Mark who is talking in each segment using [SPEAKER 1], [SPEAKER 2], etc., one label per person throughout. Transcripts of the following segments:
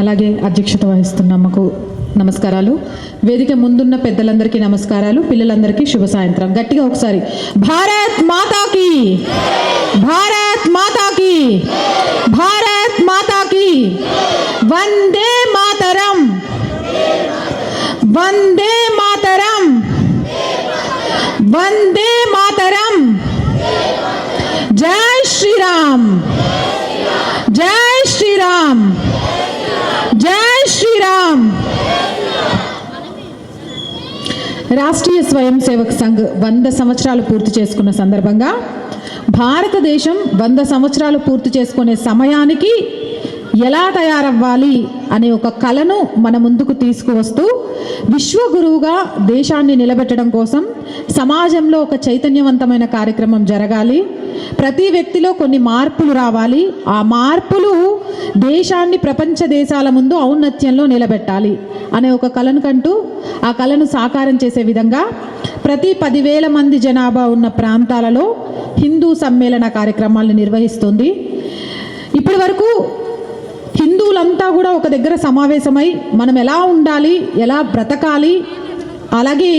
[SPEAKER 1] అలాగే అధ్యక్షత వహిస్తున్న అమ్మకు నమస్కారాలు. వేదిక ముందున్న పెద్దలందరికీ నమస్కారాలు. పిల్లలందరికీ శుభ సాయంత్రం. గట్టిగా ఒకసారి భారత్ మాతాకి, భారత్ మాతాకి, భారత్ మాతాకి, వందే మాతరం, వందే మాతరం, వందే మాతరం, జై శ్రీరామ్, జై శ్రీరామ్, జై శ్రీరామ్. రాష్ట్రీయ స్వయం సేవక్ సంఘ్ 100 సంవత్సరాలు పూర్తి చేసుకున్న సందర్భంగా భారతదేశం 100 సంవత్సరాలు పూర్తి చేసుకునే సమయానికి ఎలా తయారవ్వాలి అనే ఒక కళను మన ముందుకు తీసుకువస్తూ విశ్వగురువుగా దేశాన్ని నిలబెట్టడం కోసం సమాజంలో ఒక చైతన్యవంతమైన కార్యక్రమం జరగాలి. ప్రతి వ్యక్తిలో కొన్ని మార్పులు రావాలి. ఆ మార్పులు దేశాన్ని ప్రపంచ దేశాల ముందు ఔన్నత్యంలో నిలబెట్టాలి అనే ఒక కళను కంటూ ఆ కళను సాకారం చేసే విధంగా ప్రతి 10,000 మంది జనాభా ఉన్న ప్రాంతాలలో హిందూ సమ్మేళన కార్యక్రమాలను నిర్వహిస్తుంది. ఇప్పటి వరకు హిందువులంతా కూడా ఒక దగ్గర సమావేశమై మనం ఎలా ఉండాలి, ఎలా బ్రతకాలి, అలాగే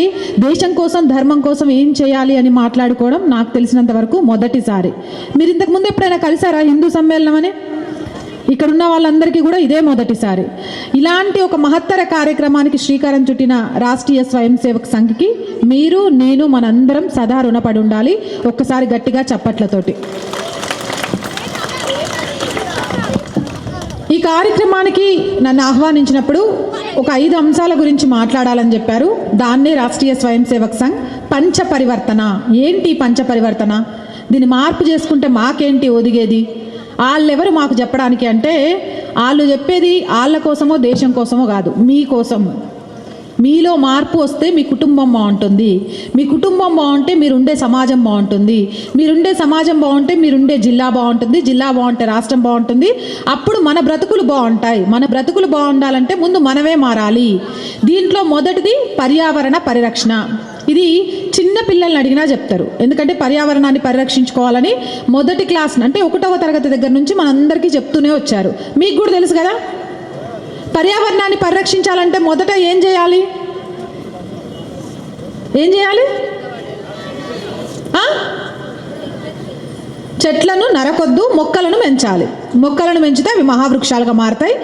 [SPEAKER 1] దేశం కోసం ధర్మం కోసం ఏం చేయాలి అని మాట్లాడుకోవడం నాకు తెలిసినంత వరకు మొదటిసారి. మీరు ఇంతకుముందు ఎప్పుడైనా కలిసారా హిందూ సమ్మేళనం అని? ఇక్కడున్న వాళ్ళందరికీ కూడా ఇదే మొదటిసారి. ఇలాంటి ఒక మహత్తర కార్యక్రమానికి శ్రీకారం చుట్టిన రాష్ట్రీయ స్వయం సేవక్ సంఘ్కి మీరు, నేను, మనందరం సదా రుణపడి ఉండాలి. ఒక్కసారి గట్టిగా చప్పట్లతోటి. ఈ కార్యక్రమానికి నన్ను ఆహ్వానించినప్పుడు ఒక 5 అంశాల గురించి మాట్లాడాలని చెప్పారు. దాన్నే రాష్ట్రీయ స్వయం సేవక్ సంఘ్ పంచ పరివర్తన. ఏంటి పంచ పరివర్తన? దీన్ని మార్పు చేసుకుంటే మాకేంటి ఒదిగేది? వాళ్ళెవరు మాకు చెప్పడానికి అంటే, వాళ్ళు చెప్పేది వాళ్ళ కోసమో దేశం కోసమో కాదు, మీకోసం. మీలో మార్పు వస్తే మీ కుటుంబం బాగుంటుంది, మీ కుటుంబం బాగుంటే మీరుండే సమాజం బాగుంటుంది, మీరుండే సమాజం బాగుంటే మీరుండే జిల్లా బాగుంటుంది, జిల్లా బాగుంటే రాష్ట్రం బాగుంటుంది. అప్పుడు మన బ్రతుకులు బాగుంటాయి. మన బ్రతుకులు బాగుండాలంటే ముందు మనమే మారాలి. దీంట్లో మొదటిది పర్యావరణ పరిరక్షణ. ఇది చిన్న పిల్లల్ని అడిగినా చెప్తారు. ఎందుకంటే పర్యావరణాన్ని పరిరక్షించుకోవాలని మొదటి క్లాస్ అంటే 1వ తరగతి దగ్గర నుంచి మనందరికీ చెప్తూనే వచ్చారు. మీకు కూడా తెలుసు కదా. పర్యావరణాన్ని పరిరక్షించాలంటే మొదట ఏం చేయాలి? ఏం చేయాలి? చెట్లను నరకొద్దు, మొక్కలను పెంచాలి. మొక్కలను పెంచితే అవి మహావృక్షాలుగా మారుతాయి.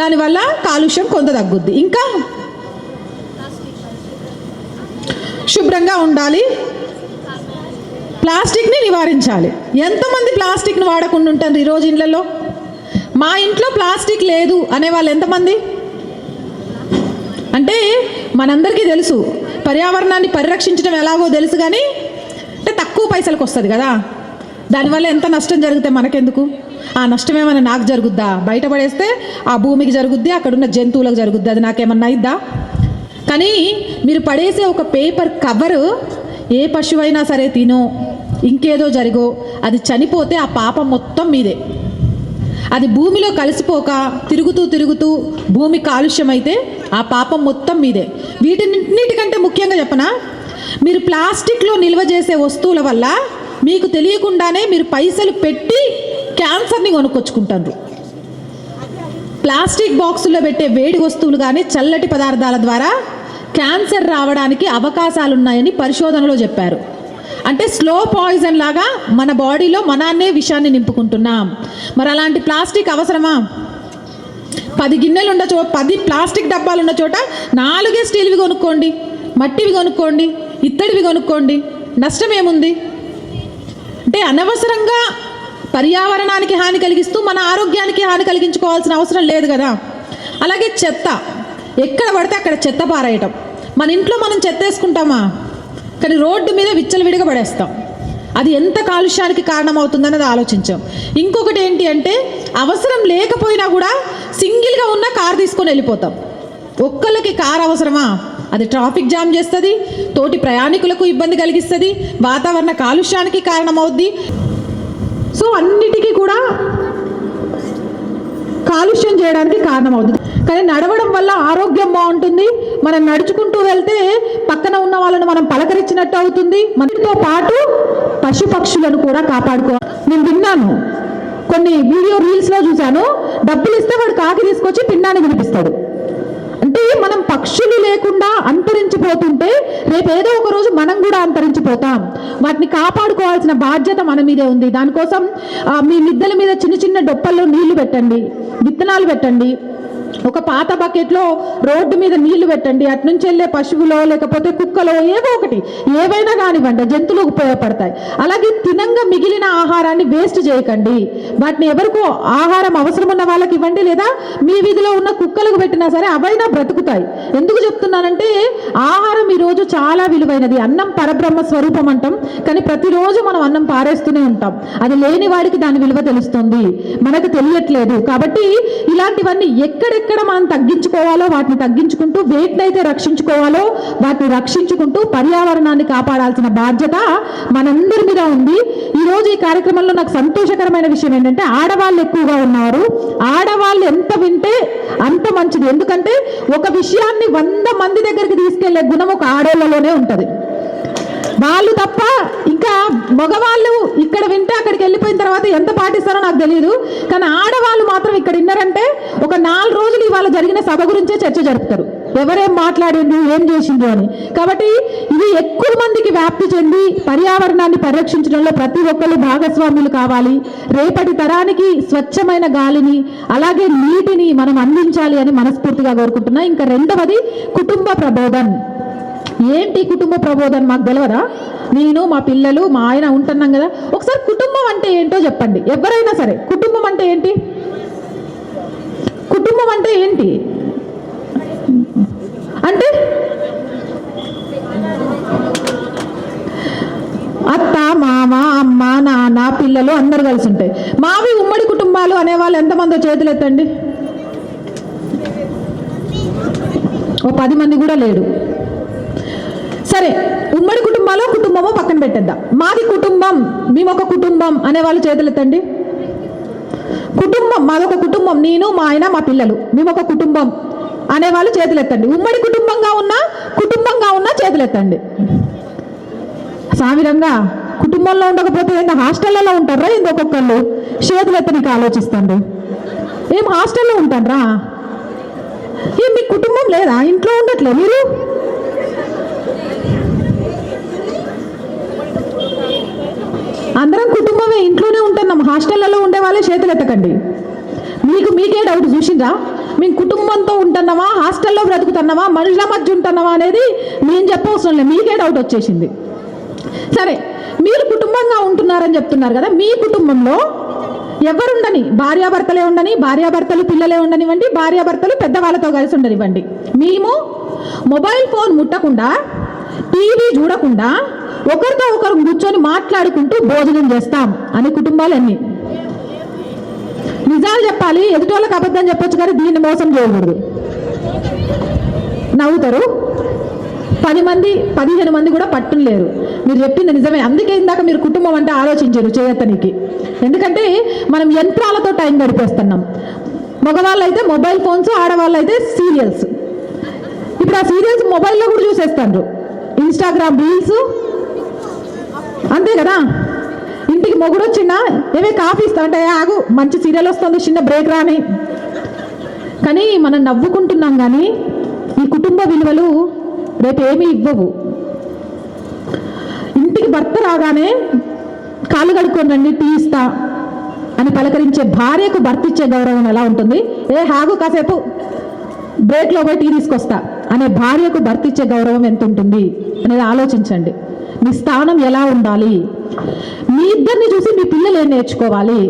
[SPEAKER 1] దానివల్ల కాలుష్యం కొంత తగ్గుద్ది. ఇంకా శుభ్రంగా ఉండాలి. ప్లాస్టిక్ని నివారించాలి. ఎంతమంది ప్లాస్టిక్ని వాడకుండా ఉంటారు ఈరోజు ఇళ్లలో? మా ఇంట్లో ప్లాస్టిక్ లేదు అనే వాళ్ళు ఎంతమంది? అంటే మనందరికీ తెలుసు పర్యావరణాన్ని పరిరక్షించడం ఎలాగో తెలుసు, కానీ అంటే తక్కువ పైసలకు వస్తుంది కదా. దానివల్ల ఎంత నష్టం జరిగితే మనకెందుకు? ఆ నష్టం ఏమైనా నాకు జరుగుద్దా? బయటపడేస్తే ఆ భూమికి జరుగుద్ది, అక్కడున్న జంతువులకు జరుగుద్ది. అది నాకేమన్నా అయిద్దా? కానీ మీరు పడేసే ఒక పేపర్ కవరు ఏ పశువైనా సరే తినో ఇంకేదో జరిగో అది చనిపోతే ఆ పాపం మొత్తం మీదే. అది భూమిలో కలిసిపోక తిరుగుతూ తిరుగుతూ భూమి కాలుష్యం అయితే ఆ పాపం మొత్తం మీదే. వీటిన్నిటికంటే ముఖ్యంగా చెప్పనా, మీరు ప్లాస్టిక్లో నిల్వ చేసే వస్తువుల వల్ల మీకు తెలియకుండానే మీరు పైసలు పెట్టి క్యాన్సర్ని కొనుక్కొచ్చుకుంటారు. ప్లాస్టిక్ బాక్సుల్లో పెట్టే వేడి వస్తువులు కానీ చల్లటి పదార్థాల ద్వారా క్యాన్సర్ రావడానికి అవకాశాలు ఉన్నాయని పరిశోధనలో చెప్పారు. అంటే స్లో పాయిజన్ లాగా మన బాడీలో మనాన్నే విషాన్ని నింపుకుంటున్నాం. మరి అలాంటి ప్లాస్టిక్ అవసరమా? 10 గిన్నెలు ఉన్న 10 ప్లాస్టిక్ డబ్బాలు ఉన్న చోట 4 స్టీల్వి కొనుక్కోండి, మట్టివి కొనుక్కోండి, ఇత్తడివి కొనుక్కోండి. నష్టం ఏముంది? అంటే అనవసరంగా పర్యావరణానికి హాని కలిగిస్తూ మన ఆరోగ్యానికి హాని కలిగించుకోవాల్సిన అవసరం లేదు కదా. అలాగే చెత్త ఎక్కడ పడితే అక్కడ చెత్త పారేయటం. మన ఇంట్లో మనం చెత్త వేసుకుంటామా? కానీ రోడ్డు మీద విచ్చలవిడిగా పడేస్తాం. అది ఎంత కాలుష్యానికి కారణమవుతుందన్నది ఆలోచించాం. ఇంకొకటి ఏంటి అంటే, అవసరం లేకపోయినా కూడా సింగిల్గా ఉన్న కార్ తీసుకొని వెళ్ళిపోతాం. ఒక్కళ్ళకి కార్ అవసరమా? అది ట్రాఫిక్ జామ్ చేస్తుంది, తోటి ప్రయాణికులకు ఇబ్బంది కలిగిస్తుంది, వాతావరణ కాలుష్యానికి కారణమవుద్ది. సో అన్నిటికీ కూడా కాలుష్యం చేయడానికి కారణమవుతుంది. కానీ నడవడం వల్ల ఆరోగ్యం బాగుంటుంది. మనం నడుచుకుంటూ వెళ్తే పక్కన ఉన్న వాళ్ళను మనం పలకరించినట్టు అవుతుంది. మనతో పాటు పశుపక్షులను కూడా కాపాడుకోవాలి. నేను విన్నాను, కొన్ని వీడియో రీల్స్లో చూశాను, డబ్బులు ఇస్తే వాడు కాకి తీసుకొచ్చి పిండాన్ని వినిపిస్తాడు. అంటే మనం పక్షులు లేకుండా అంతరించిపోతుంటే రేపు ఏదో ఒక రోజు మనం కూడా అంతరించిపోతాం. వాటిని కాపాడుకోవాల్సిన బాధ్యత మన మీదే ఉంది. దానికోసం మీ మిద్దెల మీద చిన్న చిన్న డొప్పల్లో నీళ్లు పెట్టండి, విత్తనాలు పెట్టండి, ఒక పాత బకెట్లో రోడ్డు మీద నీళ్లు పెట్టండి. అట్నుంచి వెళ్ళే పశువులో లేకపోతే కుక్కలో ఏవో ఒకటి, ఏవైనా కానివ్వండి, జంతువులకు ఉపయోగపడతాయి. అలాగే తినంగా మిగిలిన ఆహారాన్ని వేస్ట్ చేయకండి. వాటిని ఎవరికో ఆహారం అవసరం ఉన్న వాళ్ళకి ఇవ్వండి, లేదా మీ వీధిలో ఉన్న కుక్కలకు పెట్టినా సరే అవైనా బ్రతుకుతాయి. ఎందుకు చెప్తున్నానంటే ఆహారం ఈరోజు చాలా విలువైనది. అన్నం పరబ్రహ్మ స్వరూపం అంటాం, కానీ ప్రతిరోజు మనం అన్నం పారేస్తూనే ఉంటాం. అది లేని వాడికి దాని విలువ తెలుస్తుంది, మనకు తెలియట్లేదు. కాబట్టి ఇలాంటివన్నీ ఎక్కడెక్కడ మనం తగ్గించుకోవాలో వాటిని తగ్గించుకుంటూ, వేటిని అయితే రక్షించుకోవాలో వాటిని రక్షించుకుంటూ పర్యావరణాన్ని కాపాడాల్సిన బాధ్యత మనందరి మీద ఉంది. ఈరోజు ఈ కార్యక్రమంలో నాకు సంతోషకరమైన విషయం ఏంటంటే ఆడవాళ్ళు ఎక్కువగా ఉన్నారు. ఆడవాళ్ళు ఎంత వింటే అంత మంచిది. ఎందుకంటే ఒక విషయాన్ని 100 మంది దగ్గరికి తీసుకెళ్లే గుణం ఒక ఆడవాళ్ళలోనే ఉంటుంది. వాళ్ళు తప్ప ఇంకా మగవాళ్ళు ఇక్కడ వింటే అక్కడికి వెళ్ళిపోయిన తర్వాత ఎంత పాటిస్తారో నాకు తెలియదు. కానీ ఆడవాళ్ళు మాత్రం ఇక్కడ విన్నారంటే ఒక 4 రోజులు ఇవాళ జరిగిన సభ గురించే చర్చ జరుపుతారు, ఎవరేం మాట్లాడిండ్రు, ఏం చేసిండ్రు అని. కాబట్టి ఇది ఎక్కువ మందికి వ్యాప్తి చెంది పర్యావరణాన్ని పరిరక్షించడంలో ప్రతి ఒక్కరు భాగస్వాములు కావాలి. రేపటి తరానికి స్వచ్ఛమైన గాలిని అలాగే నీటిని మనం అందించాలి అని మనస్ఫూర్తిగా కోరుకుంటున్నా. ఇంకా రెండవది కుటుంబ ప్రబోధన్. ఏంటి కుటుంబ ప్రబోధన్ మాకు తెలియదా? నేను, మా పిల్లలు, మా ఆయన ఉంటున్నాం కదా. ఒకసారి కుటుంబం అంటే ఏంటో చెప్పండి. ఎవరైనా సరే కుటుంబం అంటే ఏంటి? కుటుంబం అంటే ఏంటి అంటే అత్త, మామ, అమ్మ, నాన్న, పిల్లలు అందరు కలిసి ఉంటాయి. మావి ఉమ్మడి కుటుంబాలు అనేవాళ్ళు ఎంతమందో చేతులు ఎత్తండి. ఓ 10 మంది కూడా లేడు. సరే, ఉమ్మడి కుటుంబాలు కుటుంబమో పక్కన పెట్టేద్దాం. మాది కుటుంబం, మేము ఒక కుటుంబం అనేవాళ్ళు చేతులు ఎత్తండి. కుటుంబం, మాదొక కుటుంబం, నేను, మా ఆయన, మా పిల్లలు, మేము ఒక కుటుంబం అనేవాళ్ళు చేతులు ఎత్తండి. ఉమ్మడి కుటుంబంగా ఉన్నా చేతులు ఎత్తండి. సామిరంగా కుటుంబంలో ఉండకపోతే ఏంటి, హాస్టళ్లలో ఉంటారా? ఏంది ఒక్కొక్కళ్ళు చేతులు ఎత్తనికి ఆలోచిస్తాండ్రు. ఏం హాస్టల్లో ఉంటారా? ఏం మీ కుటుంబం లేదా? ఇంట్లో ఉండట్లే మీరు? అందరం కుటుంబమే, ఇంట్లోనే ఉంటున్నాం. హాస్టళ్లలో ఉండే వాళ్ళే చేతులు ఎత్తకండి. మీకే డౌట్ చూసిందా? మేము కుటుంబంతో ఉంటున్నామా, హాస్టల్లో బ్రతుకుతున్నామా, మనుషుల మధ్య ఉంటున్నామా అనేది నేను చెప్పవసరం లేదు, మీకే డౌట్ వచ్చేసింది. సరే, మీరు కుటుంబంగా ఉంటున్నారని చెప్తున్నారు కదా, మీ కుటుంబంలో ఎవరుండని, భార్యాభర్తలే ఉండని, భార్యాభర్తలు పిల్లలే ఉండనివ్వండి, భార్యాభర్తలు పెద్దవాళ్ళతో కలిసి ఉండనివ్వండి, మేము మొబైల్ ఫోన్ ముట్టకుండా, టీవీ చూడకుండా ఒకరితో ఒకరు కూర్చొని మాట్లాడుకుంటూ భోజనం చేస్తాం అనే కుటుంబాలు అన్ని. నిజాలు చెప్పాలి, ఎదుటోళ్ళకి అబద్ధం చెప్పొచ్చు, కానీ దీన్ని మోసం చేయకూడదు. నవ్వుతారు. 10 మంది 15 మంది కూడా పట్టులేరు. మీరు చెప్పింది నిజమే. అందుకే ఇందాక మీరు కుటుంబం అంటే ఆలోచించారు చేయతనికి. ఎందుకంటే మనం యంత్రాలతో టైం గడిపేస్తున్నాం. మగవాళ్ళు అయితే మొబైల్ ఫోన్స్, ఆడవాళ్ళు అయితే సీరియల్స్. ఇప్పుడు ఆ సీరియల్స్ మొబైల్లో కూడా చూసేస్తారు, ఇన్స్టాగ్రామ్ రీల్స్, అంతే కదా. ఇంటికి మొగుడు వచ్చినా ఏవే కాఫీ ఇస్తా అంటే ఆగు మంచి సీరియల్ వస్తుంది, చిన్న బ్రేక్ రాని. కానీ మనం నవ్వుకుంటున్నాం, కానీ ఈ కుటుంబ విలువలు రేపు ఏమీ ఇవ్వవు. ఇంటికి భర్త రాగానే కాళ్ళు కడుక్కొని రండి, టీ ఇస్తా అని పలకరించే భార్యకు భర్త ఇచ్చే గౌరవం ఎలా ఉంటుంది? ఆగు కాసేపు బ్రేక్లో పోయి టీ తీసుకొస్తా అనే భార్యకు భర్త ఇచ్చే గౌరవం ఎంత ఉంటుంది అనేది ఆలోచించండి. మీ స్థానం ఎలా ఉండాలి? మీ ఇద్దరిని చూసి మీ పిల్లలు ఏం నేర్చుకోవాలి?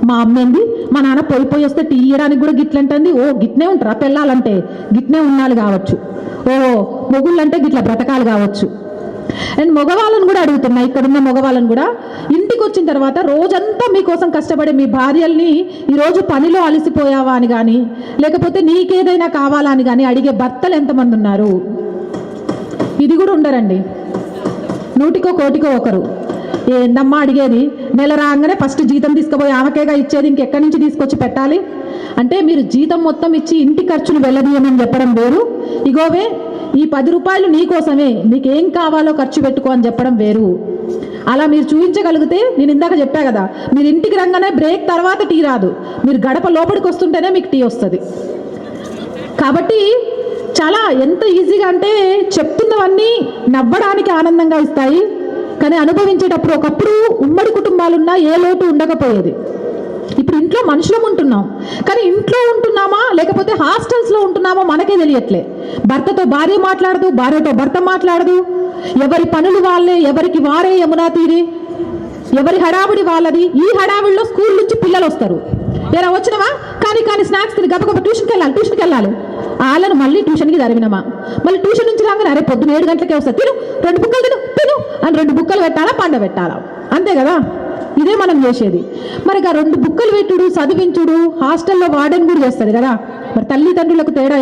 [SPEAKER 1] మా అమ్మేంది, మా నాన్న పోయి వస్తే టీ ఇయ్యడానికి కూడా గిట్లంటుంది. ఓ గిట్నే ఉంటారా పిల్లలంటే? గిట్నే ఉండాలి కావచ్చు. ఓ మొగుళ్ళంటే గిట్ల బ్రతకాలు కావచ్చు. అండ్ మగవాళ్ళని కూడా అడుగుతున్నా, ఇక్కడున్న మగవాళ్ళని కూడా, ఇంటికి వచ్చిన తర్వాత రోజంతా మీకోసం కష్టపడే మీ భార్యల్ని ఈరోజు పనిలో అలసిపోయావా అని కానీ, లేకపోతే నీకేదైనా కావాలా అని కానీ అడిగే భర్తలు ఎంతమంది ఉన్నారు? ఇది కూడా ఉండరండి. 100కో 1కోటికో ఒకరు. ఏందమ్మా అడిగేది? నెల రాగానే ఫస్ట్ జీతం తీసుకుపోయి ఆమెకేగా ఇచ్చేది, ఇంకెక్కడి నుంచి తీసుకొచ్చి పెట్టాలి? అంటే మీరు జీతం మొత్తం ఇచ్చి ఇంటి ఖర్చులు వెళ్ళదీయమని చెప్పడం వేరు, ఇగోవే ఈ 10 రూపాయలు నీకోసమే, నీకేం కావాలో ఖర్చు పెట్టుకో అని చెప్పడం వేరు. అలా మీరు చూపించగలిగితే, నేను ఇందాక చెప్పా కదా, మీరు ఇంటికి రంగానే బ్రేక్ తర్వాత టీ రాదు, మీరు గడప లోపలికి వస్తుంటేనే మీకు టీ వస్తుంది. కాబట్టి చాలా ఎంత ఈజీగా అంటే చెప్తున్నవన్నీ నవ్వడానికి ఆనందంగా ఇస్తాయి, కానీ అనుభవించేటప్పుడు ఒకప్పుడు ఉమ్మడి కుటుంబాలున్నా ఏ లోటు ఉండకపోయేది. ఇప్పుడు ఇంట్లో మనుషులం ఉంటున్నాం, కానీ ఇంట్లో ఉంటున్నామా లేకపోతే హాస్టల్స్లో ఉంటున్నామా మనకే తెలియట్లే. భర్తతో భార్య మాట్లాడదు, భార్యతో భర్త మాట్లాడదు, ఎవరి పనులు వాళ్ళే, ఎవరికి వారే యమునా తీరి, ఎవరి హడావిడి వాళ్ళది. ఈ హడావిడిలో స్కూల్ నుంచి పిల్లలు వస్తారు, ఎలా వచ్చినవా కానీ స్నాక్స్ తిని గబగబ ట్యూషన్కి వెళ్ళాలి. వాళ్ళను మళ్ళీ ట్యూషన్కి తరిమినమా, మళ్ళీ ట్యూషన్ నుంచి రాగానే అరే పొద్దున 7 గంటలకే వస్తుంది, తిను 2 బుక్కలు తిను అని 2 బుక్కలు పెట్టాలా, పండబెట్టాలా, అంతే కదా. ఇదే మనం చేసేది. మరి ఆ 2 బుక్కలు పెట్టుడు, చదివించుడు హాస్టల్లో వార్డెన్ కూడా చేస్తుంది కదా. మరి తల్లిదండ్రులకు తేడా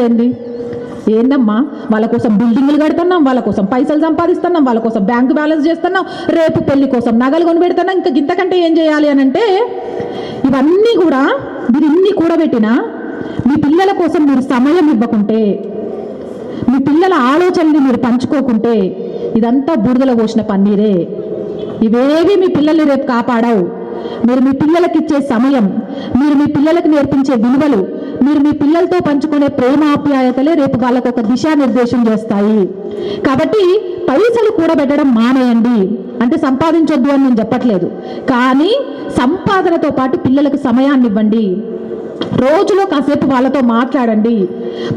[SPEAKER 1] ఏందమ్మా? వాళ్ళ కోసం బిల్డింగ్లు కడుతున్నాం, వాళ్ళ కోసం పైసలు సంపాదిస్తున్నాం, వాళ్ళ కోసం బ్యాంకు బ్యాలెన్స్ చేస్తున్నాం, రేపు పెళ్లి కోసం నగలు కొని పెడుతున్నాం, ఇంకా ఇంతకంటే ఏం చేయాలి అని అంటే, ఇవన్నీ కూడా మీరు ఇన్ని కూడబెట్టినా మీ పిల్లల కోసం మీరు సమయం ఇవ్వకుంటే, మీ పిల్లల ఆలోచనని మీరు పంచుకోకుంటే, ఇదంతా బూడిదలో పోసిన పన్నీరే. ఇవేవి మీ పిల్లల్ని రేపు కాపాడవు. మీరు మీ పిల్లలకి ఇచ్చే సమయం, మీరు మీ పిల్లలకు నేర్పించే విలువలు, మీరు మీ పిల్లలతో పంచుకునే ప్రేమ ఆప్యాయతలే రేపు వాళ్ళకు ఒక దిశానిర్దేశం చేస్తాయి. కాబట్టి పైసలు కూడబెట్టడం మానేయండి. అంటే సంపాదించొద్దు అని నేను చెప్పట్లేదు, కానీ సంపాదనతో పాటు పిల్లలకు సమయాన్ని ఇవ్వండి. రోజులో కాసేపు వాళ్ళతో మాట్లాడండి.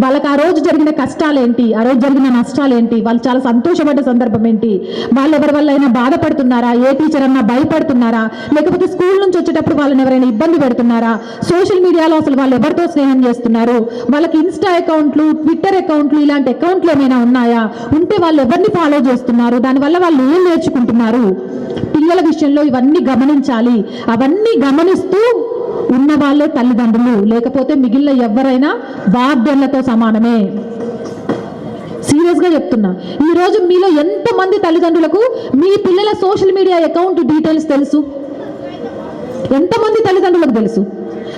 [SPEAKER 1] వాళ్ళకి ఆ రోజు జరిగిన కష్టాలేంటి, ఆ రోజు జరిగిన నష్టాలేంటి, వాళ్ళు చాలా సంతోషపడ్డ సందర్భం ఏంటి, వాళ్ళు ఎవరి వల్ల అయినా బాధపడుతున్నారా, ఏ టీచర్ అన్నా భయపడుతున్నారా, లేకపోతే స్కూల్ నుంచి వచ్చేటప్పుడు వాళ్ళని ఎవరైనా ఇబ్బంది పెడుతున్నారా, సోషల్ మీడియాలో అసలు వాళ్ళు ఎవరితో స్నేహం చేస్తున్నారు, వాళ్ళకి ఇన్స్టా అకౌంట్లు, ట్విట్టర్ అకౌంట్లు, ఇలాంటి అకౌంట్లు ఏమైనా ఉన్నాయా, ఉంటే వాళ్ళు ఎవరిని ఫాలో చేస్తున్నారు, దానివల్ల వాళ్ళు ఏం నేర్చుకుంటున్నారు. పిల్లల విషయంలో ఇవన్నీ గమనించాలి. అవన్నీ గమనిస్తూ ఉన్న వాళ్ళే తల్లిదండ్రులు, లేకపోతే మిగిలిన ఎవరైనా వార్డెన్లతో సమానమే. సీరియస్గా చెప్తున్నా. ఈరోజు మీలో ఎంతమంది తల్లిదండ్రులకు మీ పిల్లల సోషల్ మీడియా అకౌంట్ డీటెయిల్స్ తెలుసు? ఎంతమంది తల్లిదండ్రులకు తెలుసు?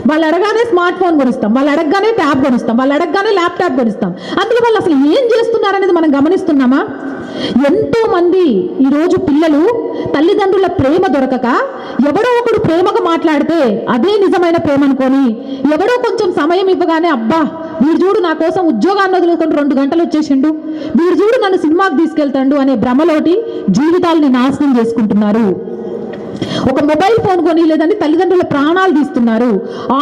[SPEAKER 1] వాళ్ళు అడగానే స్మార్ట్ ఫోన్ కొనిస్తాం, వాళ్ళు అడగగానే ట్యాబ్ కొనిస్తాం, వాళ్ళు అడగగానే ల్యాప్టాప్ కొనిస్తాం. అందులో వాళ్ళు అసలు ఏం చేస్తున్నారనేది మనం గమనిస్తున్నామా? ఎంతో మంది ఈరోజు పిల్లలు తల్లిదండ్రుల ప్రేమ దొరకక ఎవడో ఒకడు ప్రేమగా మాట్లాడితే అదే నిజమైన ప్రేమ అనుకొని, ఎవడో కొంచెం సమయం ఇవ్వగానే అబ్బా వీడు చూడు నా కోసం ఉద్యోగాన్ని వదులుకొని 2 గంటలు వచ్చేసిండు, వీడు చూడు నన్ను సినిమాకి తీసుకెళ్తాడు అనే భ్రమలోటి జీవితాలని నాశనం చేసుకుంటున్నారు. ఒక మొబైల్ ఫోన్ కొని లేదని తల్లిదండ్రుల ప్రాణాలు తీస్తున్నారు.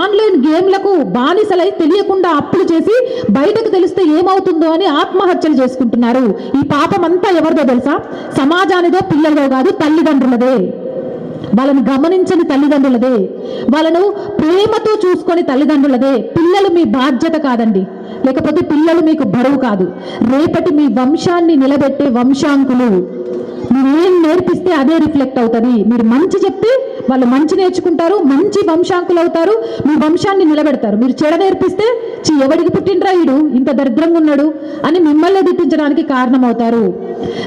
[SPEAKER 1] ఆన్లైన్ గేమ్లకు బానిసలై తెలియకుండా అప్పులు చేసి బయటకు తెలిస్తే ఏమవుతుందో అని ఆత్మహత్యలు చేసుకుంటున్నారు. ఈ పాపం అంతా ఎవరిదో తెలుసా? సమాజానిదో, పిల్లలదో కాదు, తల్లిదండ్రులదే. వాళ్ళని గమనించని తల్లిదండ్రులదే, వాళ్ళను ప్రేమతో చూసుకొని తల్లిదండ్రులదే. పిల్లలు మీ బాధ్యత కాదండి, లేకపోతే పిల్లలు మీకు బరువు కాదు. రేపటి మీ వంశాన్ని నిలబెట్టే వంశాంకులు. మీరు ఏం నేర్పిస్తే అదే రిఫ్లెక్ట్ అవుతుంది. మీరు మంచి చెప్తే వాళ్ళు మంచి నేర్చుకుంటారు, మంచి వంశాంకులు అవుతారు, మీ వంశాన్ని నిలబెడతారు. మీరు చెడ నేర్పిస్తే ఎవడికి పుట్టిండ్రా వీడు ఇంత దరిద్రంగా ఉన్నాడు అని మిమ్మల్ని దిట్టించడానికి కారణమవుతారు.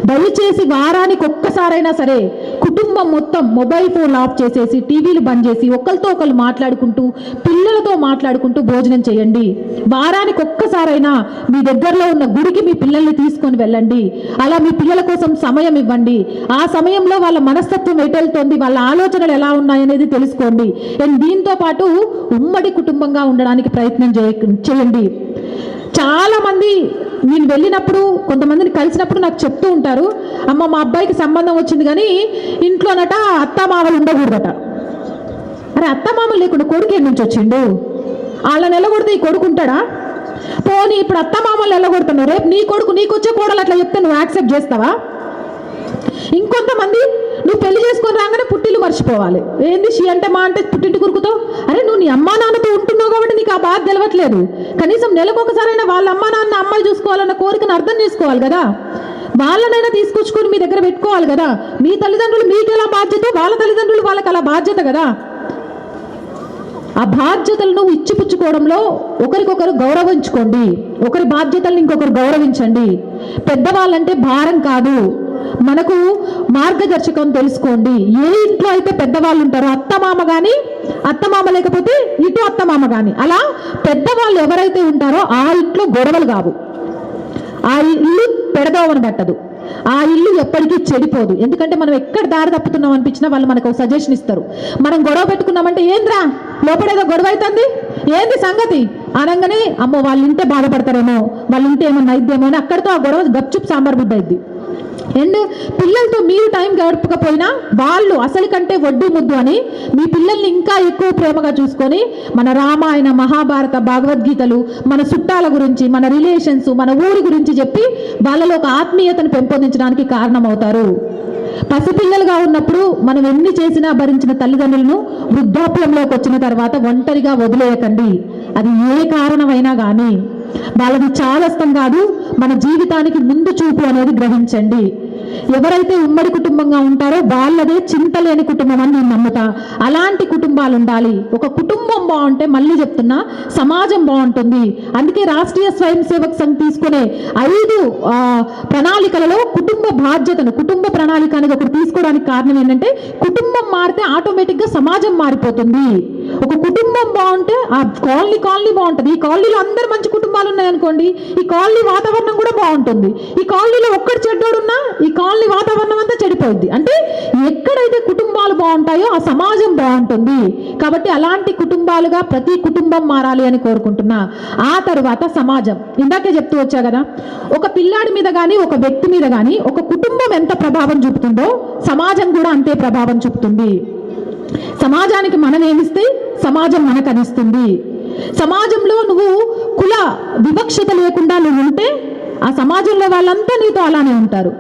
[SPEAKER 1] దయచేసి వారానికి ఒక్కసారైనా సరే కుటుంబం మొత్తం మొబైల్ ఫోన్ ఆఫ్ చేసేసి, టీవీలు బంద్ చేసి, ఒకరితో ఒకరు మాట్లాడుకుంటూ, పిల్లలతో మాట్లాడుకుంటూ భోజనం చేయండి. వారానికి ఒక్కసారైనా మీ దగ్గరలో ఉన్న గుడికి మీ పిల్లల్ని తీసుకొని వెళ్ళండి. అలా మీ పిల్లల కోసం సమయం ఇవ్వండి. ఆ సమయంలో వాళ్ళ మనస్తత్వం ఎటెళ్తోంది, వాళ్ళ ఆలోచనలు ఎలా ఉన్నాయనేది తెలుసుకోండి. అండ్ దీంతో పాటు ఉమ్మడి కుటుంబంగా ఉండడానికి ప్రయత్నం చేయండి. చాలా మంది నేను వెళ్ళినప్పుడు, కొంతమందిని కలిసినప్పుడు నాకు చెప్తూ ఉంటారు, అమ్మ మా అబ్బాయికి సంబంధం వచ్చింది కానీ ఇంట్లోనట అత్తమామలు ఉండకూడదట. అరే అత్తమామలు లేకుండా కొడుకు ఎక్కడి నుంచి వచ్చిండు? వాళ్ళని ఎల్లగొడితే ఈ కొడుకు ఉంటాడా? పోనీ ఇప్పుడు అత్తమామలు ఎల్లగొడుతున్నావు, రేపు నీ కొడుకు నీకు వచ్చే కోడలు అట్లా చెప్తే నువ్వు యాక్సెప్ట్ చేస్తావా? ఇంకొంతమంది నువ్వు పెళ్లి చేసుకొని రాగానే పుట్టిల్లు మర్చిపోవాలి. ఏంది షీ అంటే మా అంటే పుట్టింటి కురుకుతావు? అరే నువ్వు నీ అమ్మా నాన్నతో ఉంటున్నావు కాబట్టి నీకు ఆ బాధ తెలవట్లేదు. కనీసం నెలకొకసారైనా వాళ్ళ అమ్మా నాన్న అమ్మాయి చూసుకోవాలన్న కోరికను అర్థం చేసుకోవాలి కదా. వాళ్ళనైనా తీసుకొచ్చుకొని మీ దగ్గర పెట్టుకోవాలి కదా. మీ తల్లిదండ్రులు మీకు ఎలా బాధ్యత, వాళ్ళ తల్లిదండ్రులు వాళ్ళకి అలా బాధ్యత కదా. ఆ బాధ్యతలను ఇచ్చిపుచ్చుకోవడంలో ఒకరికొకరు గౌరవించుకోండి. ఒకరి బాధ్యతలను ఇంకొకరు గౌరవించండి. పెద్దవాళ్ళంటే భారం కాదు, మనకు మార్గదర్శకం తెలుసుకోండి. ఏ ఇంట్లో అయితే పెద్దవాళ్ళు ఉంటారో, అత్తమామ లేకపోతే ఇటు అత్తమామ కానీ, అలా పెద్దవాళ్ళు ఎవరైతే ఉంటారో ఆ ఇంట్లో గొడవలు కావు, ఆ ఇల్లు పెడదోవని పట్టదు, ఆ ఇల్లు ఎప్పటికీ చెడిపోదు. ఎందుకంటే మనం ఎక్కడ దారి తప్పుతున్నాం అనిపించినా వాళ్ళు మనకు ఒక సజెషన్ ఇస్తారు. మనం గొడవ పెట్టుకున్నామంటే ఏంద్రా లోపడేదో గొడవ అవుతుంది, ఏంది సంగతి అనగానే అమ్మో వాళ్ళు ఇంటే బాధపడతారేమో, వాళ్ళు ఇంటే ఏమన్నా అయిద్దేమో అని అక్కడితో ఆ గొడవ గప్చుప్ సాంబార్ బుడ్డ అయింది. అండ్ పిల్లలతో మీరు టైం గడపకపోయినా వాళ్ళు అసలు కంటే వడ్డీ ముద్దు అని మీ పిల్లల్ని ఇంకా ఎక్కువ ప్రేమగా చూసుకొని మన రామాయణ, మహాభారత, భగవద్గీతలు, మన చుట్టాల గురించి, మన రిలేషన్స్, మన ఊరి గురించి చెప్పి వాళ్ళలో ఒక ఆత్మీయతను పెంపొందించడానికి కారణమవుతారు. పసిపిల్లలుగా ఉన్నప్పుడు మనం ఎన్ని చేసినా భరించిన తల్లిదండ్రులను వృద్ధాప్యంలోకి వచ్చిన తర్వాత ఒంటరిగా వదిలేయకండి. అది ఏ కారణమైనా కానీ వాళ్ళది చాదస్తం కాదు, మన జీవితానికి ముందు చూపు అనేది గ్రహించండి. ఎవరైతే ఉమ్మడి కుటుంబంగా ఉంటారో వాళ్ళదే చింతలేని కుటుంబం అని నేను నమ్ముతా. అలాంటి కుటుంబాలు ఉండాలి. ఒక కుటుంబం బాగుంటే, మళ్ళీ చెప్తున్నా, సమాజం బాగుంటుంది. అందుకే రాష్ట్రీయ స్వయం సేవక్ సంఘ్ తీసుకునే 5 ప్రణాళికలలో కుటుంబ బాధ్యతను, కుటుంబ ప్రణాళిక అనేది ఒకటి తీసుకోవడానికి కారణం ఏంటంటే కుటుంబం మారితే ఆటోమేటిక్గా సమాజం మారిపోతుంది. ఒక కుటుంబం బాగుంటే ఆ కాలనీ బాగుంటుంది. ఈ కాలనీలో అందరు మంచి కుటుంబాలు ఉన్నాయనుకోండి, ఈ కాలనీ వాతావరణం కూడా బాగుంటుంది. ఈ కాలనీలో ఒక్కడు చెడ్డోడున్నా ఈ కాలనీ వాతావరణం అంతా చెడిపోయింది. అంటే ఎక్కడైతే కుటుంబాలు బాగుంటాయో ఆ సమాజం బాగుంటుంది. కాబట్టి అలాంటి కుటుంబాలుగా ప్రతి కుటుంబం మారాలి అని కోరుకుంటున్నా. ఆ తర్వాత సమాజం, ఇందాకే చెప్తూ వచ్చా కదా, ఒక పిల్లాడి మీద కానీ ఒక వ్యక్తి మీద కానీ ఒక కుటుంబం ఎంత ప్రభావం చూపుతుందో సమాజం కూడా అంతే ప్రభావం చూపుతుంది. సమాజానికి మనం ఏమిస్తే సమాజం మనకు అనిస్తుంది. సమాజంలో నువ్వు కుల వివక్షత లేకుండా నువ్వు ఉంటే ఆ సమాజంలో వాళ్ళంతా నీతో అలానే ఉంటారు.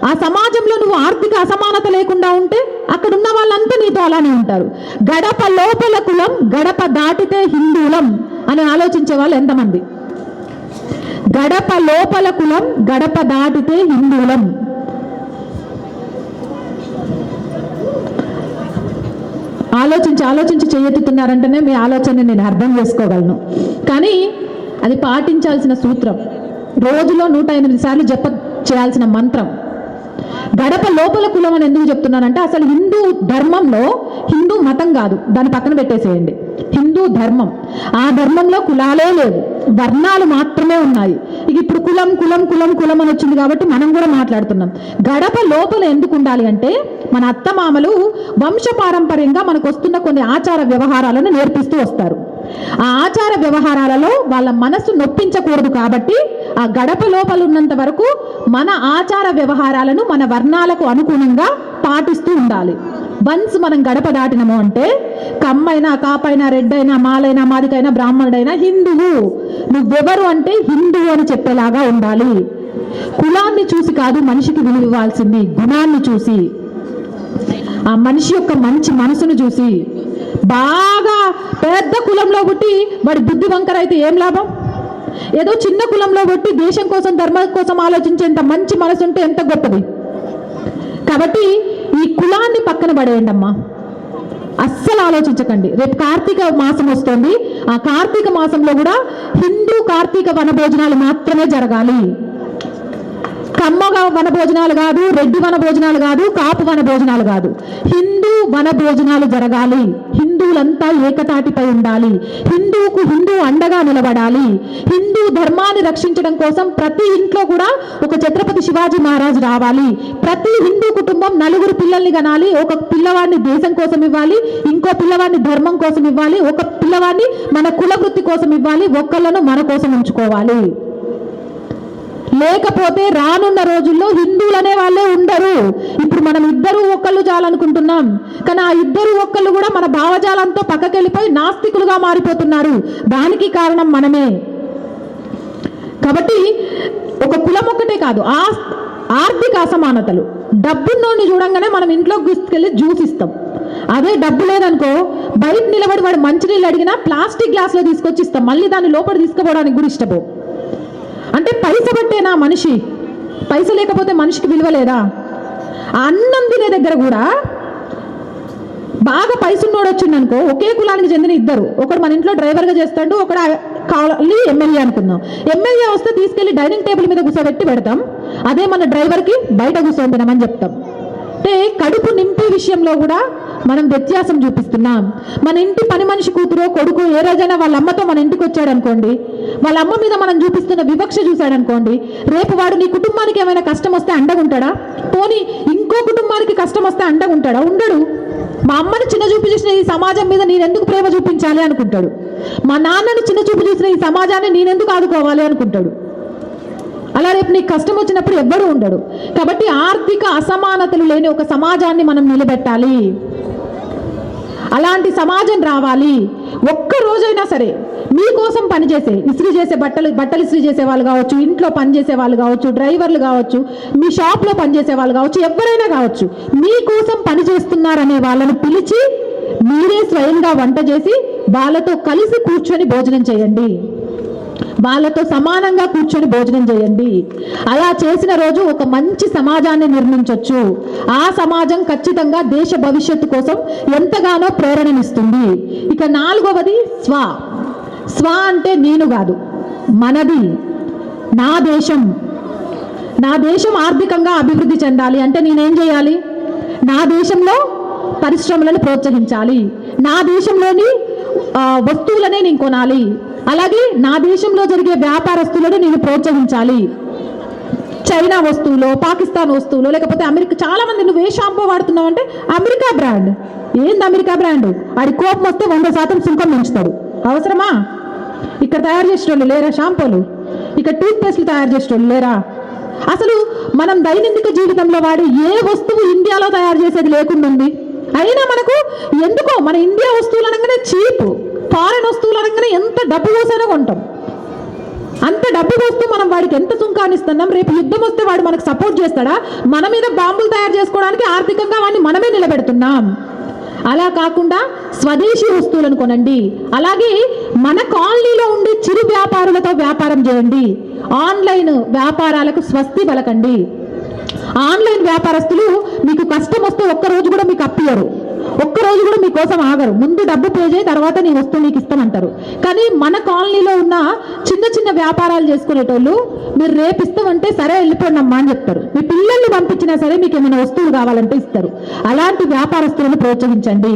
[SPEAKER 1] ఆ సమాజంలో నువ్వు ఆర్థిక అసమానత లేకుండా ఉంటే అక్కడున్న వాళ్ళంతా నీతో అలానే ఉంటారు. గడప లోపల కులం, గడప దాటితే హిందువులం అని ఆలోచించే వాళ్ళు ఎంతమంది? గడప లోపల కులం, గడప దాటితే హిందువులం. ఆలోచించి చేయెత్తుతున్నారంటేనే మీ ఆలోచనని నేను అర్థం చేసుకోగలను. కానీ అది పాటించాల్సిన సూత్రం, రోజులో 108 సార్లు జప చేయాల్సిన మంత్రం. గడప లోపల కులం అని ఎందుకు చెప్తున్నానంటే, అసలు హిందూ ధర్మంలో, హిందూ మతం కాదు, దాన్ని పక్కన పెట్టేసేయండి, హిందూ ధర్మం, ఆ ధర్మంలో కులాలే లేవు, వర్ణాలు మాత్రమే ఉన్నాయి. ఇక ఇప్పుడు కులం కులం కులం కులం అని వచ్చింది కాబట్టి మనం కూడా మాట్లాడుతున్నాం. గడప లోపల ఎందుకు ఉండాలి అంటే, మన అత్తమామలు వంశపారంపర్యంగా మనకు వస్తున్న కొన్ని ఆచార వ్యవహారాలను నేర్పిస్తూ వస్తారు. ఆ ఆచార వ్యవహారాలలో వాళ్ళ మనస్సు నొప్పించకూడదు కాబట్టి ఆ గడప లోపల ఉన్నంత వరకు మన ఆచార వ్యవహారాలను మన వర్ణాలకు అనుగుణంగా పాటిస్తూ ఉండాలి. వన్స్ మనం గడప దాటినము అంటే కమ్మైనా, కాపైనా, రెడ్డైనా, మాలైనా, మాదికైనా, బ్రాహ్మణుడైనా హిందువు, నువ్వెవరు అంటే హిందువు అని చెప్పేలాగా ఉండాలి. కులాన్ని చూసి కాదు మనిషికి విలువ ఇవ్వాల్సింది, గుణాన్ని చూసి, ఆ మనిషి యొక్క మంచి మనసును చూసి. బాగా పెద్ద కులంలో పుట్టి వాడి బుద్ధి వంకర అయితే ఏం లాభం? ఏదో చిన్న కులంలో పుట్టి దేశం కోసం, ధర్మం కోసం ఆలోచించేంత మంచి మనసు ఉంటే ఎంత గొప్పది. కాబట్టి ఈ కులాన్ని పక్కన పడేయండి అమ్మా, అస్సలు ఆలోచించకండి. రేపు కార్తీక మాసం వస్తుంది, ఆ కార్తీక మాసంలో కూడా హిందూ కార్తీక వనభోజనాలు మాత్రమే జరగాలి. కమ్మగా వనభోజనాలు కాదు, రెడ్డి వనభోజనాలు కాదు, కాపు వనభోజనాలు కాదు, హిందూ వనభోజనాలు జరగాలి. హిందువులంతా ఏకతాటిపై ఉండాలి. హిందువుకు హిందూ అండగా నిలబడాలి. హిందూ ధర్మాన్ని రక్షించడం కోసం ప్రతి ఇంట్లో కూడా ఒక ఛత్రపతి శివాజీ మహారాజ్ రావాలి. ప్రతి హిందూ కుటుంబం 4 పిల్లల్ని కనాలి. ఒక పిల్లవాడిని దేశం కోసం ఇవ్వాలి, ఇంకో పిల్లవాడిని ధర్మం కోసం ఇవ్వాలి, ఒక పిల్లవాడిని మన కుల వృత్తి కోసం ఇవ్వాలి, ఒక్కళ్ళను మన కోసం ఉంచుకోవాలి. లేకపోతే రానున్న రోజుల్లో హిందువులనే వాళ్ళే ఉండరు. ఇప్పుడు మనం ఇద్దరు ఒక్కళ్ళు చాలనుకుంటున్నాం, కానీ ఆ ఇద్దరు ఒక్కళ్ళు కూడా మన భావజాలంతో పక్కకెళ్ళిపోయి నాస్తికులుగా మారిపోతున్నారు. దానికి కారణం మనమే. కాబట్టి ఒక కులం ఒక్కటే కాదు, ఆర్థిక అసమానతలు. డబ్బున్నోడిని చూడంగానే మనం ఇంట్లోకి తీసుకెళ్ళి జ్యూస్ ఇస్తాం. అదే డబ్బు లేదనుకో, బయట నిలబడి వాడు మంచినీళ్ళు అడిగినా ప్లాస్టిక్ గ్లాస్లో తీసుకొచ్చి ఇస్తాం. మళ్ళీ దాన్ని లోపల తీసుకుపోవడానికి కూడా ఇష్టపో. అంటే పైస పట్టేనా మనిషి? పైస లేకపోతే మనిషికి విలువ లేదా? అన్నం తినే దగ్గర కూడా బాగా పైసున్నోడు వచ్చిందనుకో, ఒకే కులానికి చెందిన ఇద్దరు, ఒకడు మన ఇంట్లో డ్రైవర్గా చేస్తాడు, ఒకడు కావాలి ఎమ్మెల్యే అనుకుందాం. ఎమ్మెల్యే వస్తే తీసుకెళ్లి డైనింగ్ టేబుల్ మీద కూర్చోబెట్టి పెడతాం. అదే మన డ్రైవర్కి బయట కూర్చొని తినమని చెప్తాం. అంటే కడుపు నింపే విషయంలో కూడా మనం వ్యత్యాసం చూపిస్తున్నాం. మన ఇంటి పని మనిషి కూతురో కొడుకు ఏ రోజైనా వాళ్ళ అమ్మతో మన ఇంటికి వచ్చాడు అనుకోండి, వాళ్ళ అమ్మ మీద మనం చూపిస్తున్న వివక్ష చూశాడనుకోండి, రేపు వాడు నీ కుటుంబానికి ఏమైనా కష్టం వస్తే అండగుంటాడా? పోనీ ఇంకో కుటుంబానికి కష్టం వస్తే అండగుంటాడా? ఉండడు. మా అమ్మని చిన్న చూపు చూసిన ఈ సమాజం మీద నేనెందుకు ప్రేమ చూపించాలి అనుకుంటాడు. మా నాన్నని చిన్న చూపు చూసిన ఈ సమాజాన్ని నేనెందుకు ఆదుకోవాలి అనుకుంటాడు. అలా రేపు నీకు కష్టం వచ్చినప్పుడు ఎవ్వడూ ఉండడు. కాబట్టి ఆర్థిక అసమానతలు లేని ఒక సమాజాన్ని మనం నిలబెట్టాలి. అలాంటి సమాజం రావాలి. ఒక్క రోజైనా సరే మీకోసం పనిచేసే ఇస్త్రీ చేసే బట్టలు ఇస్త్రీ చేసే వాళ్ళు కావచ్చు, ఇంట్లో పనిచేసే వాళ్ళు కావచ్చు, డ్రైవర్లు కావచ్చు, మీ షాప్లో పనిచేసే వాళ్ళు కావచ్చు, ఎవరైనా కావచ్చు, మీకోసం పని చేస్తున్నారనే వాళ్ళని పిలిచి మీరే స్వయంగా వంట చేసి వాళ్ళతో కలిసి కూర్చొని భోజనం చేయండి. వాళ్ళతో సమానంగా కూర్చొని భోజనం చేయండి. అలా చేసిన రోజు ఒక మంచి సమాజాన్ని నిర్మించవచ్చు. ఆ సమాజం ఖచ్చితంగా దేశ భవిష్యత్తు కోసం ఎంతగానో ప్రేరణనిస్తుంది. ఇక 4వది స్వ. స్వ అంటే నేను కాదు, మనది, నా దేశం. నా దేశం ఆర్థికంగా అభివృద్ధి చెందాలి అంటే నేనేం చేయాలి? నా దేశంలో పరిశ్రమలను ప్రోత్సహించాలి. నా దేశంలోని వస్తువులనే నేను కొనాలి. అలాగే నా దేశంలో జరిగే వ్యాపారస్తులను నేను ప్రోత్సహించాలి. చైనా వస్తువులో, పాకిస్తాన్ వస్తువులో, లేకపోతే అమెరికా. చాలా మంది నువ్వు ఏ షాంపూ వాడుతున్నావు అంటే అమెరికా బ్రాండ్. ఏంది అమెరికా బ్రాండ్? ఆడి కోపం వస్తే 100% సుంకం పెంచుతాడు. అవసరమా? ఇక్కడ తయారు చేసేటోళ్ళు లేరా షాంపూలు? ఇక్కడ టూత్పేస్ట్లు తయారు చేసేటోళ్ళు లేరా? అసలు మనం దైనందిక జీవితంలో వాడే ఏ వస్తువు ఇండియాలో తయారు చేసేది లేకుండా ఉంది. అయినా మనకు ఎందుకో మన ఇండియా వస్తువులు అనగానే చీప్, ఫారెన్ వస్తువులు అనగానే ఎంత డబ్బు పోసైనా కొంటాం. అంత డబ్బు పోస్తూ మనం వాడికి ఎంత సుంకాన్ని ఇస్తున్నాం. రేపు యుద్ధం వస్తే వాడు మనకు సపోర్ట్ చేస్తాడా? మన మీద బాంబులు తయారు చేసుకోవడానికి ఆర్థికంగా వాడిని మనమే నిలబెడుతున్నాం. అలా కాకుండా స్వదేశీ వస్తువులను కొనండి. అలాగే మన కాలనీలో ఉండే చిరు వ్యాపారులతో వ్యాపారం చేయండి. ఆన్లైన్ వ్యాపారాలకు స్వస్తి పలకండి. ఆన్లైన్ వ్యాపారస్తులు మీకు కష్టం వస్తే ఒక్కరోజు కూడా మీకు అప్పియరు, ఒక్కరోజు కూడా మీకోసం ఆగరు. ముందు డబ్బు పే చేయి, తర్వాత నీ వస్తువు నీకు ఇస్తామంటారు. కానీ మన కాలనీలో ఉన్న చిన్న చిన్న వ్యాపారాలు చేసుకునేటోళ్ళు మీరు రేపు ఇస్తామంటే సరే వెళ్ళిపోండి అమ్మా అని చెప్తారు. మీ పిల్లల్ని పంపించినా సరే మీకు ఏమైనా వస్తువులు కావాలంటే ఇస్తారు. అలాంటి వ్యాపారస్తులను ప్రోత్సహించండి.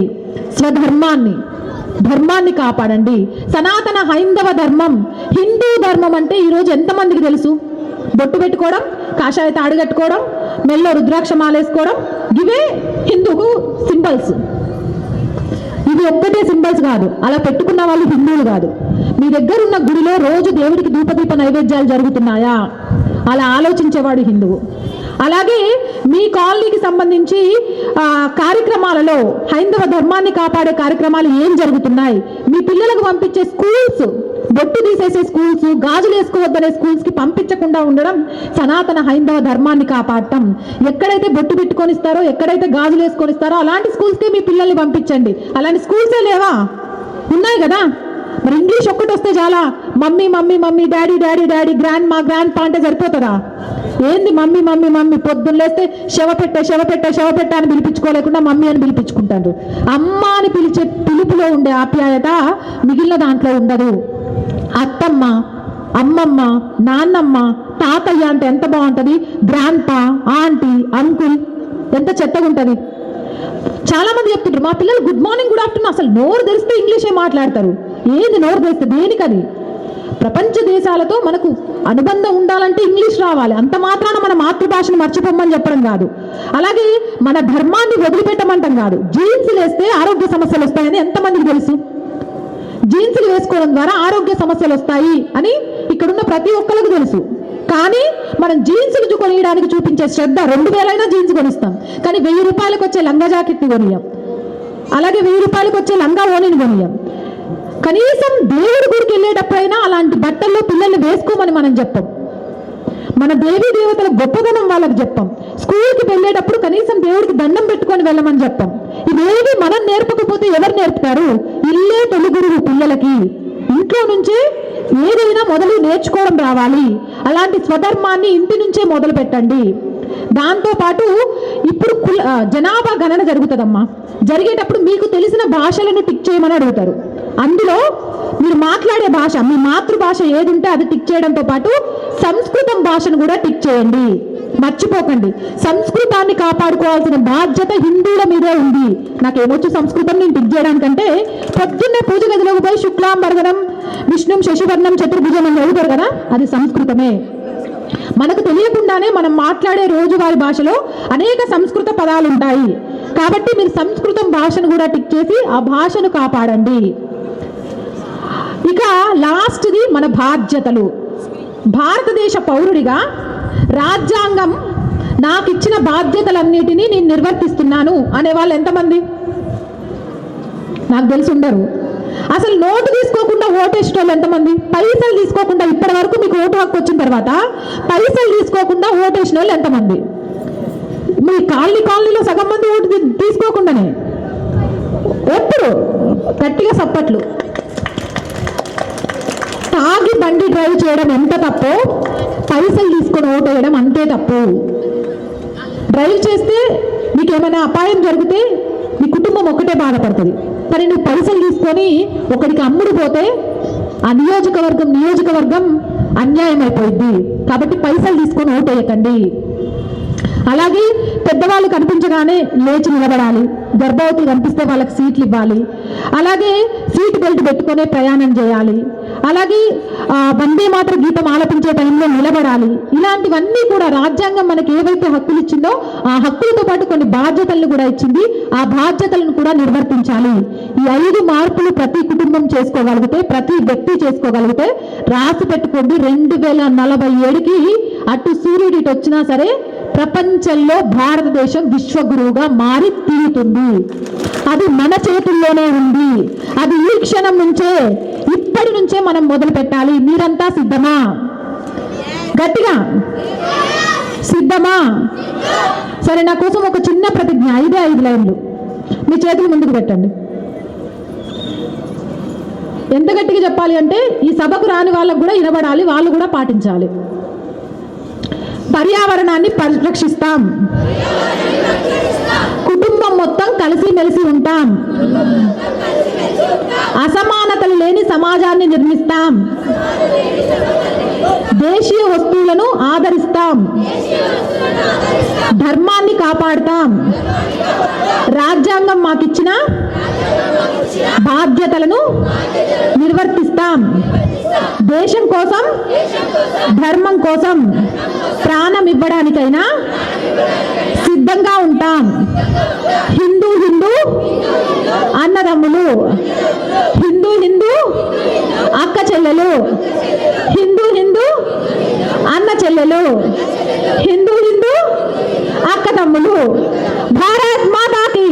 [SPEAKER 1] ధర్మాన్ని కాపాడండి. సనాతన హైందవ ధర్మం, హిందూ ధర్మం అంటే ఈరోజు ఎంతమందికి తెలుసు? బొట్టు పెట్టుకోవడం, కాషాయ తాడు కట్టుకోవడం, మెల్లో రుద్రాక్ష మాలేసుకోవడం, ఇవే హిందూకు సింబల్స్. ఇవి ఒక్కటే సింబల్స్ కాదు. అలా పెట్టుకున్న వాళ్ళు హిందువులు కాదు. మీ దగ్గర ఉన్న గుడిలో రోజు దేవుడికి ధూపదీప నైవేద్యాలు జరుగుతున్నాయా? అలా ఆలోచించేవాడు హిందువు. అలాగే మీ కాలనీకి సంబంధించి కార్యక్రమాలలో హైందవ ధర్మాన్ని కాపాడే కార్యక్రమాలు ఏం జరుగుతున్నాయి? మీ పిల్లలకు పంపించే స్కూల్స్, బొట్టు తీసేసే స్కూల్స్, గాజులు వేసుకోవద్దనే స్కూల్స్కి పంపించకుండా ఉండడం సనాతన హైందవ ధర్మాన్ని కాపాడటం. ఎక్కడైతే బొట్టు పెట్టుకొనిస్తారో, ఎక్కడైతే గాజులు వేసుకొనిస్తారో అలాంటి స్కూల్స్కే మీ పిల్లల్ని పంపించండి. అలాంటి స్కూల్సే లేవా? ఉన్నాయి కదా. మరి ఇంగ్లీష్ ఒక్కటి వస్తే చాలా mummy mummy mummy, daddy daddy daddy, grand మా గ్రాండ్ పా అంటే సరిపోతుందా? ఏంది మమ్మీ మమ్మీ మమ్మీ? పొద్దున్న లేస్తే శవపెట్ట అని పిలిపించుకోలేకుండా మమ్మీ అని పిలిపించుకుంటారు. అమ్మ అని పిలిచే పిలుపులో ఉండే ఆప్యాయత మిగిలిన దాంట్లో ఉండదు. అత్తమ్మ, అమ్మమ్మ, నాన్నమ్మ, తాతయ్య అంటే ఎంత బాగుంటుంది. గ్రాండ్ పా, ఆంటీ, అంకుల్ ఎంత చెత్తగా ఉంటుంది. చాలా మంది చెప్తుంటారు మా పిల్లలు గుడ్ మార్నింగ్ గుడ్ ఆఫ్టర్నూన్, అసలు నోరు తెరిస్తే ఇంగ్లీషే మాట్లాడతారు. ఏంది నోరు తెరిస్తే? దేనికది? ప్రపంచ దేశాలతో మనకు అనుబంధం ఉండాలంటే ఇంగ్లీష్ రావాలి. అంత మాత్రాన మన మాతృభాషను మర్చిపోమని చెప్పడం కాదు. అలాగే మన ధర్మాన్ని వదిలిపెట్టమంటాం కాదు. జీన్సులు వేస్తే ఆరోగ్య సమస్యలు వస్తాయని ఎంతమందికి తెలుసు? జీన్సులు వేసుకోవడం ద్వారా ఆరోగ్య సమస్యలు వస్తాయి అని ఇక్కడున్న ప్రతి ఒక్కరికి తెలుసు. కానీ మనం జీన్సులు కొనియడానికి చూపించే శ్రద్ధ 2000 అయినా జీన్స్ కొనిస్తాం. కానీ 1000 రూపాయలకు వచ్చే లంగా జాకెట్ని కొనియం. అలాగే 1000 రూపాయలకు వచ్చే లంగా ఓనిని కొనియం. కనీసం దేవుడి గుడికి వెళ్ళేటప్పుడైనా అలాంటి బట్టల్లో పిల్లల్ని వేసుకోమని మనం చెప్పం. మన దేవీ దేవతల గొప్పదనం వాళ్ళకి చెప్పం. స్కూల్కి వెళ్ళేటప్పుడు కనీసం దేవుడికి దండం పెట్టుకొని వెళ్ళమని చెప్పం. ఇవేవి మనం నేర్పకపోతే ఎవరు నేర్పుతారు? ఇల్లే తొలి గురువు పిల్లలకి. ఇంట్లో నుంచే ఏదైనా మొదలు నేర్చుకోవడం రావాలి. అలాంటి స్వధర్మాన్ని ఇంటి నుంచే మొదలు పెట్టండి. దాంతోపాటు ఇప్పుడు జనాభా గణన జరుగుతుందమ్మా. జరిగేటప్పుడు మీకు తెలిసిన భాషలను టిక్ చేయమని అడుగుతారు. అందులో మీరు మాట్లాడే భాష, మీ మాతృభాష ఏది ఉంటే అది టిక్ చేయడంతో పాటు సంస్కృతం భాషను కూడా టిక్ చేయండి. మర్చిపోకండి, సంస్కృతాన్ని కాపాడుకోవాల్సిన బాధ్యత హిందువుల మీదే ఉంది. నాకేమొచ్చు సంస్కృతం నేను టిక్ చేయడానికంటే, పొద్దున్నే పూజ గదిలోకి పోయి శుక్లాంబరధరం విష్ణుం శశివర్ణం చతుర్భుజం అని చదువుతారు కదా, అది సంస్కృతమే. మనకు తెలియకుండానే మనం మాట్లాడే రోజువారి భాషలో అనేక సంస్కృత పదాలు ఉంటాయి. కాబట్టి మీరు సంస్కృతం భాషను కూడా టిక్ చేసి ఆ భాషను కాపాడండి. ఇక లాస్ట్ది మన బాధ్యతలు. భారతదేశ పౌరుడిగా రాజ్యాంగం నాకు ఇచ్చిన బాధ్యతలన్నిటినీ నేను నిర్వర్తిస్తున్నాను అనే వాళ్ళు ఎంతమంది? నాకు తెలిసి ఉండరు. అసలు నోటు తీసుకోకుండా ఓటేసిన వాళ్ళు ఎంతమంది? పైసలు తీసుకోకుండా, ఇప్పటి వరకు మీకు ఓటు హక్కు వచ్చిన తర్వాత పైసలు తీసుకోకుండా ఓటేసిన వాళ్ళు ఎంతమంది? మీ కాలనీలో సగం మంది ఓటు తీసుకోకుండానే. ఎప్పుడు గట్టిగా సప్పట్లు. తాగి బండి డ్రైవ్ చేయడం ఎంత తప్పు, పైసలు తీసుకొని ఓటు వేయడం అంతే తప్పు. డ్రైవ్ చేస్తే మీకు ఏమైనా అపాయం జరిగితే మీ కుటుంబం ఒక్కటే బాధపడుతుంది. మరి నువ్వు పైసలు తీసుకొని ఒకడికి అమ్ముడు పోతే ఆ నియోజకవర్గం అన్యాయం అయిపోయింది. కాబట్టి పైసలు తీసుకొని ఓటు వేయకండి. అలాగే పెద్దవాళ్ళు కనిపించగానే లేచి నిలబడాలి. గర్భవతులు కనిపిస్తే వాళ్ళకి సీట్లు ఇవ్వాలి. అలాగే సీట్ బెల్ట్ పెట్టుకునే ప్రయాణం చేయాలి. అలాగే వందే మాతర గీతం ఆలపించే టైంలో నిలబడాలి. ఇలాంటివన్నీ కూడా రాజ్యాంగం మనకి ఏవైతే హక్కులు ఇచ్చిందో ఆ హక్కులతో పాటు కొన్ని బాధ్యతలను కూడా ఇచ్చింది. ఆ బాధ్యతలను కూడా నిర్వర్తించాలి. ఈ 5 మార్పులు ప్రతి కుటుంబం చేసుకోగలిగితే, ప్రతి వ్యక్తి చేసుకోగలిగితే, రాసి పెట్టుకోండి, 2047కి అటు సూర్యుడి వచ్చినా సరే ప్రపంచంలో భారతదేశం విశ్వగురువుగా మారి తీరుతుంది. అది మన చేతుల్లోనే ఉంది. అది ఈ క్షణం నుంచే, ఇప్పటి నుంచే మనం మొదలు పెట్టాలి. మీరంతా సిద్ధమా? గట్టిగా సిద్ధమా? సరే, నా కోసం ఒక చిన్న ప్రతిజ్ఞ, 5 లైన్లు. మీ చేతులు ముందుకు పెట్టండి. ఎంత గట్టిగా చెప్పాలి అంటే ఈ సభకు రాని వాళ్ళకు కూడా వినబడాలి, వాళ్ళు కూడా పాటించాలి. పర్యావరణాన్ని పరిరక్షిస్తాం. కుటుంబం మొత్తం కలిసిమెలిసి ఉంటాం. అసమానతలు లేని సమాజాన్ని నిర్మిస్తాం. దేశీయ వస్తువులను ఆదరిస్తాం. ధర్మాన్ని కాపాడుతాం. రాజ్యాంగం మాకిచ్చిన బాధ్యతలను నిర్వర్తిస్తాం. దేశం కోసం, ధర్మం కోసం ప్రాణం ఇవ్వడానికైనా సిద్ధంగా ఉంటాం. హిందూ అన్నదమ్ములు, హిందూ అక్క చెల్లెలు, హిందూ అన్న చెల్లెలు, హిందూ అక్క తమ్ములు. భారత్ మాతాకి,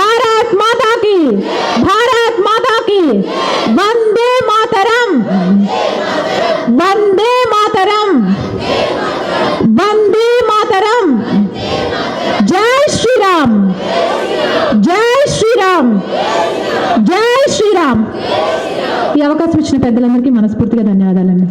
[SPEAKER 1] భారత్ మాతాకి, భారత్ మాతాకి. వందే మాతరం, వందే మాతరం, వందే మాతరం. జై శ్రీరామ్, జై శ్రీరామ్, జై శ్రీరామ్. ఈ అవకాశం ఇచ్చిన పెద్దలందరికీ మనస్ఫూర్తిగా ధన్యవాదాలండి.